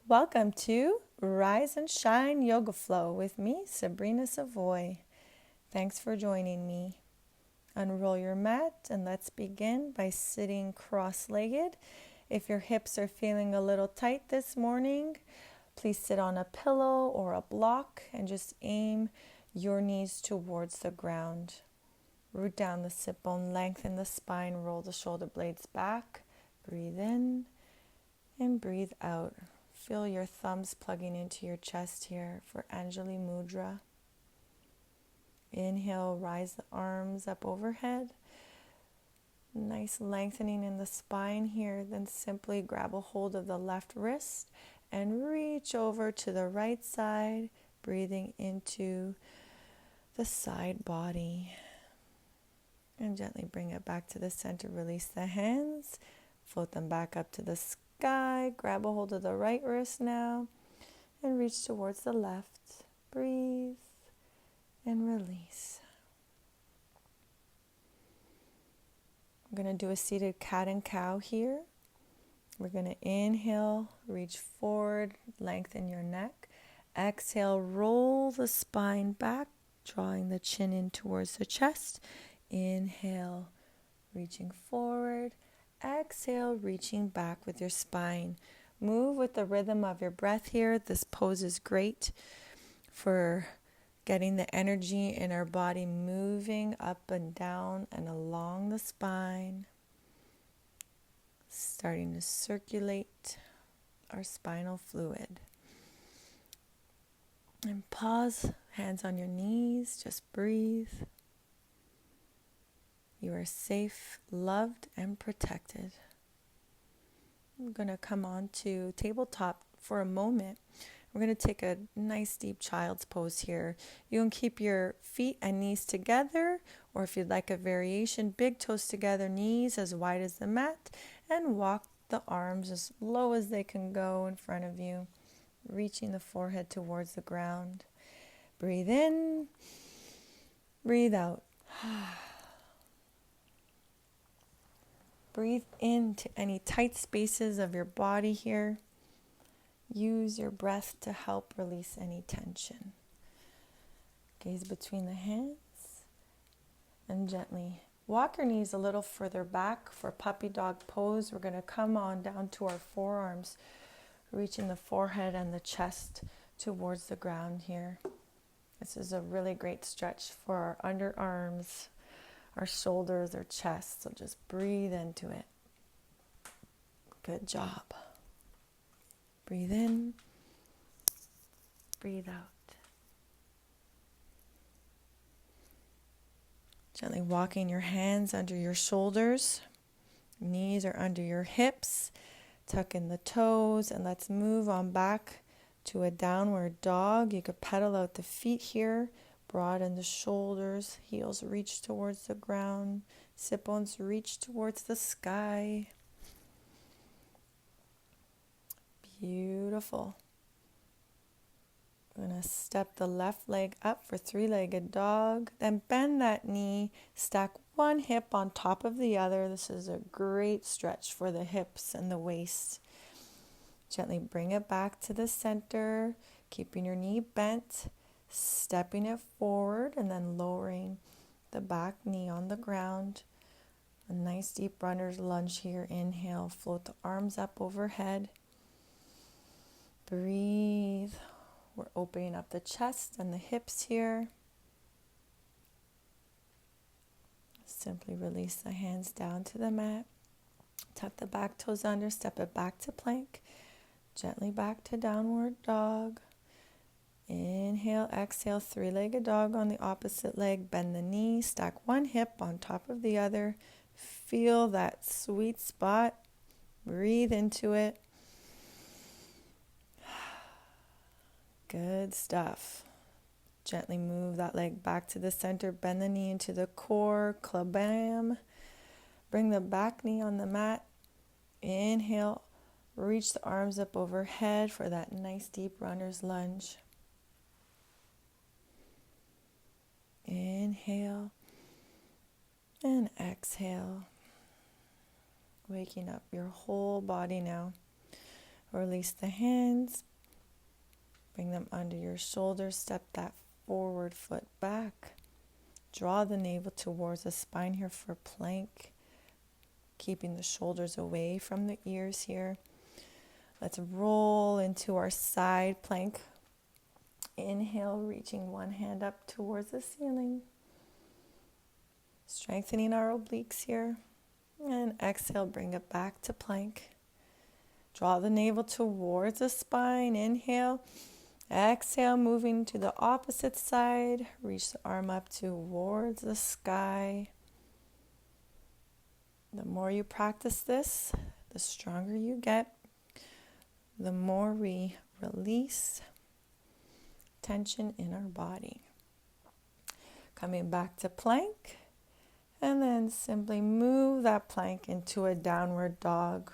Welcome to Rise and Shine Yoga Flow with me, Sabrina Savoy. Thanks for joining me. Unroll your mat and let's begin by sitting cross-legged. If your hips are feeling a little tight this morning, please sit on a pillow or a block and just aim your knees towards the ground. Root down the sit bone, lengthen the spine, roll the shoulder blades back. Breathe in and breathe out. Feel your thumbs plugging into your chest here for Anjali Mudra. Inhale, rise the arms up overhead. Nice lengthening in the spine here. Then simply grab a hold of the left wrist and reach over to the right side, breathing into the side body. And gently bring it back to the center. Release the hands. Float them back up to the sky. Grab a hold of the right wrist now and reach towards the left. Breathe and release. I'm going to do a seated cat and cow here. We're going to inhale, reach forward, lengthen your neck. Exhale, roll the spine back, drawing the chin in towards the chest. Inhale, reaching forward. Exhale, reaching back with your spine. Move with the rhythm of your breath here. This pose is great for getting the energy in our body moving up and down and along the spine, starting to circulate our spinal fluid. And pause, hands on your knees, just breathe. You are safe, loved, and protected. I'm going to come on to tabletop for a moment. We're going to take a nice deep child's pose here. You can keep your feet and knees together, or if you'd like a variation, big toes together, knees as wide as the mat, and walk the arms as low as they can go in front of you, reaching the forehead towards the ground. Breathe in, breathe out. Breathe into any tight spaces of your body here. Use your breath to help release any tension. Gaze between the hands and gently walk your knees a little further back for puppy dog pose. We're going to come on down to our forearms, reaching the forehead and the chest towards the ground here. This is a really great stretch for our underarms, our shoulders, our chest. So just breathe into it. Good job. Breathe in, breathe out. Gently walking your hands under your shoulders. Knees are under your hips. Tuck in the toes and let's move on back to a downward dog. You could pedal out the feet here. Broaden the shoulders, heels reach towards the ground, sit bones reach towards the sky. Beautiful. We're going to step the left leg up for three-legged dog, then bend that knee, stack one hip on top of the other. This is a great stretch for the hips and the waist. Gently bring it back to the center, keeping your knee bent. Stepping it forward and then lowering the back knee on the ground. A nice deep runner's lunge here. Inhale, float the arms up overhead. Breathe. We're opening up the chest and the hips here. Simply release the hands down to the mat. Tuck the back toes under, step it back to plank. Gently back to downward dog. Inhale, exhale, three-legged dog on the opposite leg. Bend the knee, stack one hip on top of the other. Feel that sweet spot. Breathe into it. Good stuff. Gently move that leg back to the center. Bend the knee into the core. Klabam. Bring the back knee on the mat. Inhale. Reach the arms up overhead for that nice deep runner's lunge. Inhale and exhale. Waking up your whole body now. Release the hands. Bring them under your shoulders. Step that forward foot back. Draw the navel towards the spine here for plank. Keeping the shoulders away from the ears here. Let's roll into our side plank. Inhale, reaching one hand up towards the ceiling. Strengthening our obliques here. And exhale, bring it back to plank. Draw the navel towards the spine. Inhale. Exhale, moving to the opposite side. Reach the arm up towards the sky. The more you practice this, the stronger you get. The more we release tension in our body. Coming back to plank. And then simply move that plank into a downward dog.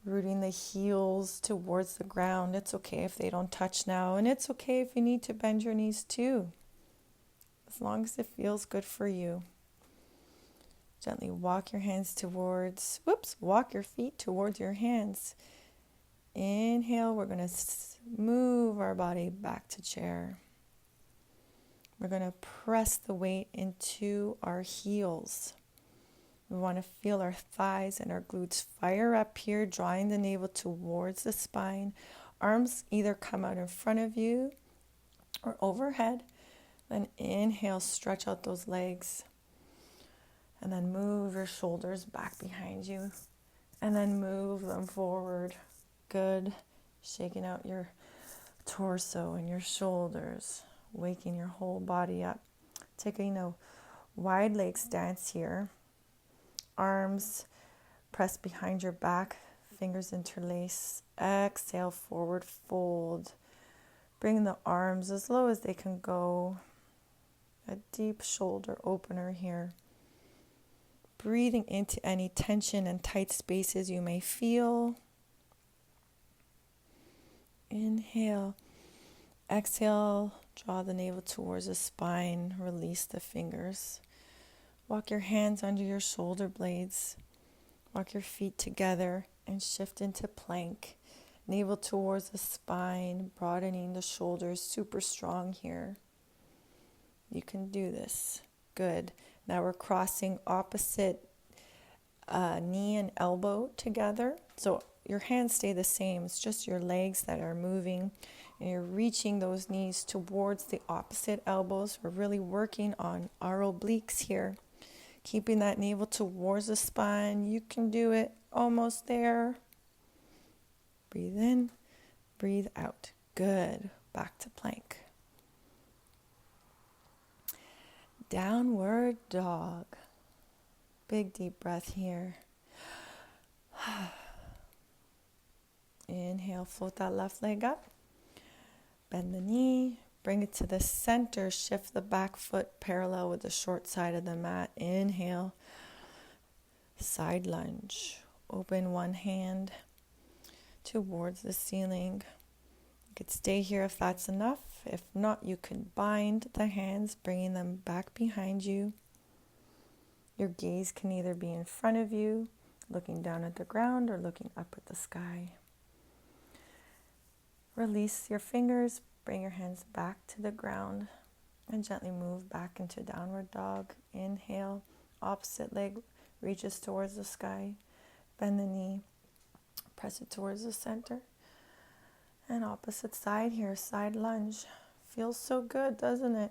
Rooting the heels towards the ground. It's okay if they don't touch now. And it's okay if you need to bend your knees too. As long as it feels good for you. Gently walk your hands towards, walk your feet towards your hands. Inhale, we're going to move our body back to chair. We're going to press the weight into our heels. We want to feel our thighs and our glutes fire up here, drawing the navel towards the spine. Arms either come out in front of you or overhead. Then inhale, stretch out those legs. And then move your shoulders back behind you. And then move them forward. Good. Shaking out your torso and your shoulders. Waking your whole body up. Taking a wide leg stance here. Arms pressed behind your back. Fingers interlace. Exhale, forward fold. Bring the arms as low as they can go. A deep shoulder opener here. Breathing into any tension and tight spaces you may feel. Inhale. Exhale. Draw the navel towards the spine. Release the fingers. Walk your hands under your shoulder blades. Walk your feet together and shift into plank. Navel towards the spine, broadening the shoulders. Super strong here. You can do this. Good. Now we're crossing opposite knee and elbow together. So your hands stay the same. It's just your legs that are moving. And you're reaching those knees towards the opposite elbows. We're really working on our obliques here. Keeping that navel towards the spine. You can do it. Almost there. Breathe in. Breathe out. Good. Back to plank. Downward dog. Big deep breath here. Inhale, float that left leg up. Bend the knee. Bring it to the center. Shift the back foot parallel with the short side of the mat. Inhale. Side lunge. Open one hand towards the ceiling. You could stay here if that's enough. If not, you can bind the hands, bringing them back behind you. Your gaze can either be in front of you, looking down at the ground, or looking up at the sky. Release your fingers, bring your hands back to the ground, and gently move back into downward dog. Inhale, opposite leg reaches towards the sky. Bend the knee, press it towards the center. And opposite side here, side lunge. Feels so good, doesn't it?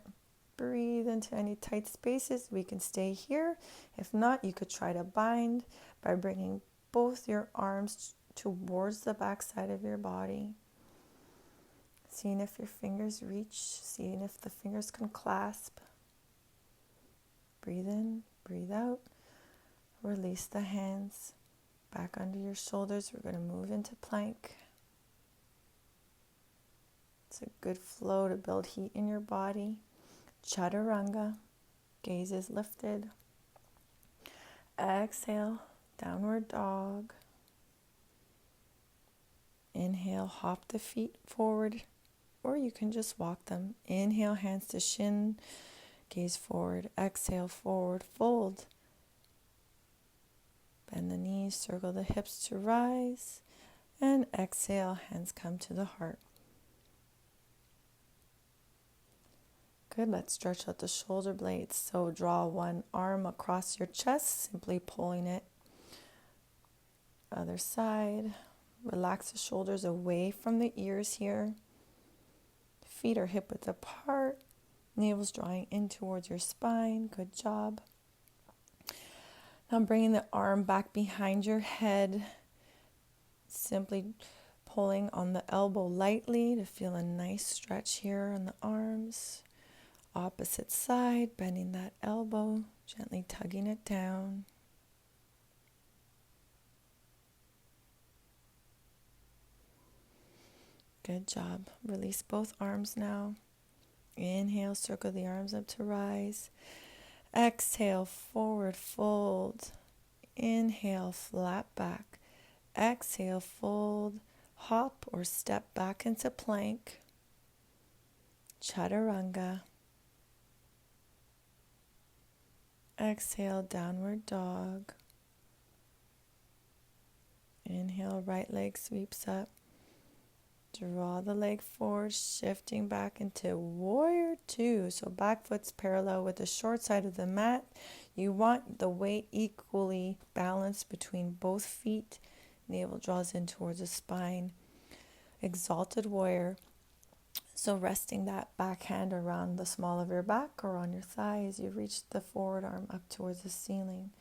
Breathe into any tight spaces. We can stay here. If not, you could try to bind by bringing both your arms towards the back side of your body. Seeing if your fingers reach, seeing if the fingers can clasp. Breathe in, breathe out. Release the hands back under your shoulders. We're going to move into plank. It's a good flow to build heat in your body. Chaturanga. Gaze is lifted. Exhale, downward dog. Inhale, hop the feet forward, or you can just walk them. Inhale, hands to shin. Gaze forward. Exhale, forward fold. Bend the knees, circle the hips to rise. And exhale, hands come to the heart. Good, let's stretch out the shoulder blades. So draw one arm across your chest, simply pulling it. Other side. Relax the shoulders away from the ears here. Feet are hip width apart. Navel's drawing in towards your spine. Good job. Now bringing the arm back behind your head. Simply pulling on the elbow lightly to feel a nice stretch here on the arms. Opposite side, bending that elbow, gently tugging it down. Good job. Release both arms now. Inhale, circle the arms up to rise. Exhale, forward fold. Inhale, flat back. Exhale, fold, hop or step back into plank. Chaturanga. Exhale, downward dog. Inhale, right leg sweeps up. Draw the leg forward, shifting back into warrior two. So back foot's parallel with the short side of the mat. You want the weight equally balanced between both feet. Navel draws in towards the spine. Exalted warrior. So resting that back hand around the small of your back or on your thigh as you reach the forward arm up towards the ceiling.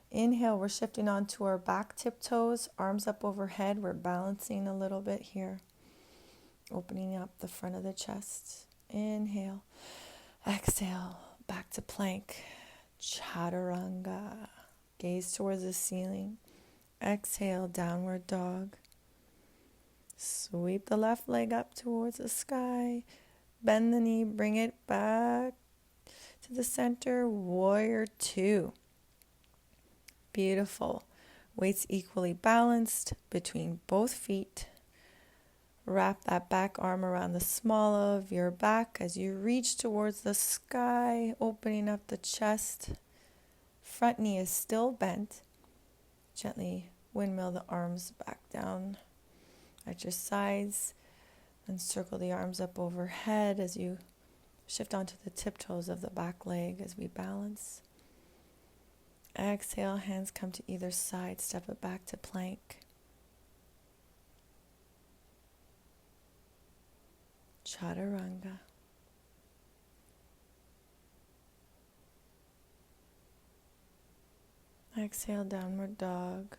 Inhale, we're shifting onto our back tiptoes, arms up overhead. We're balancing a little bit here. Opening up the front of the chest. Inhale. Exhale, back to plank. Chaturanga. Gaze towards the ceiling. Exhale, downward dog. Sweep the left leg up towards the sky. Bend the knee, bring it back to the center. Warrior two. Beautiful. Weights equally balanced between both feet. Wrap that back arm around the small of your back as you reach towards the sky, opening up the chest. Front knee is still bent. Gently windmill the arms back down at your sides and circle the arms up overhead as you shift onto the tiptoes of the back leg as we balance. Exhale, hands come to either side, step it back to plank. Chaturanga. Exhale, downward dog.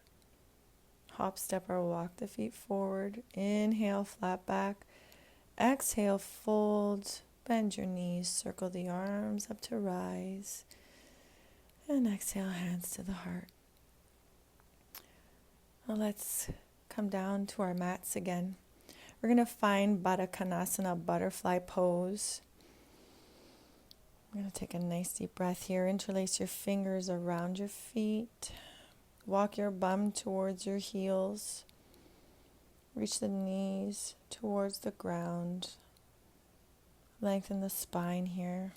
Hop, step, or walk the feet forward. Inhale, flat back. Exhale, fold. Bend your knees. Circle the arms up to rise. And exhale, hands to the heart. Now let's come down to our mats again. We're going to find Baddha Konasana, butterfly pose. I'm going to take a nice deep breath here. Interlace your fingers around your feet. Walk your bum towards your heels. Reach the knees towards the ground. Lengthen the spine here.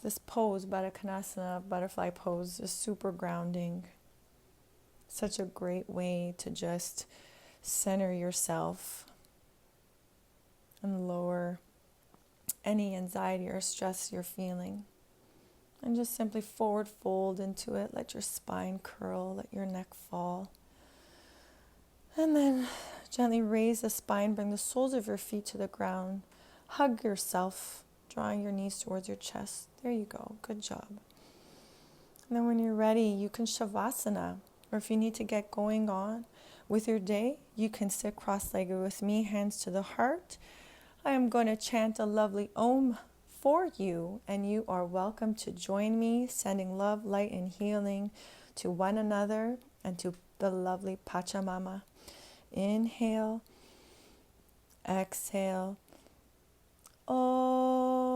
This pose, Baddha Konasana, butterfly pose, is super grounding. Such a great way to just center yourself and lower any anxiety or stress you're feeling. And just simply forward fold into it. Let your spine curl, let your neck fall. And then gently raise the spine, bring the soles of your feet to the ground. Hug yourself, drawing your knees towards your chest. There you go, good job. And then when you're ready, you can Shavasana. Or if you need to get going on with your day, you can sit cross-legged with me, hands to the heart. I am going to chant a lovely Om for you, and you are welcome to join me, sending love, light, and healing to one another and to the lovely Pachamama. Inhale, exhale, Om.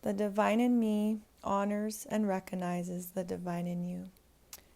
The divine in me honors and recognizes the divine in you.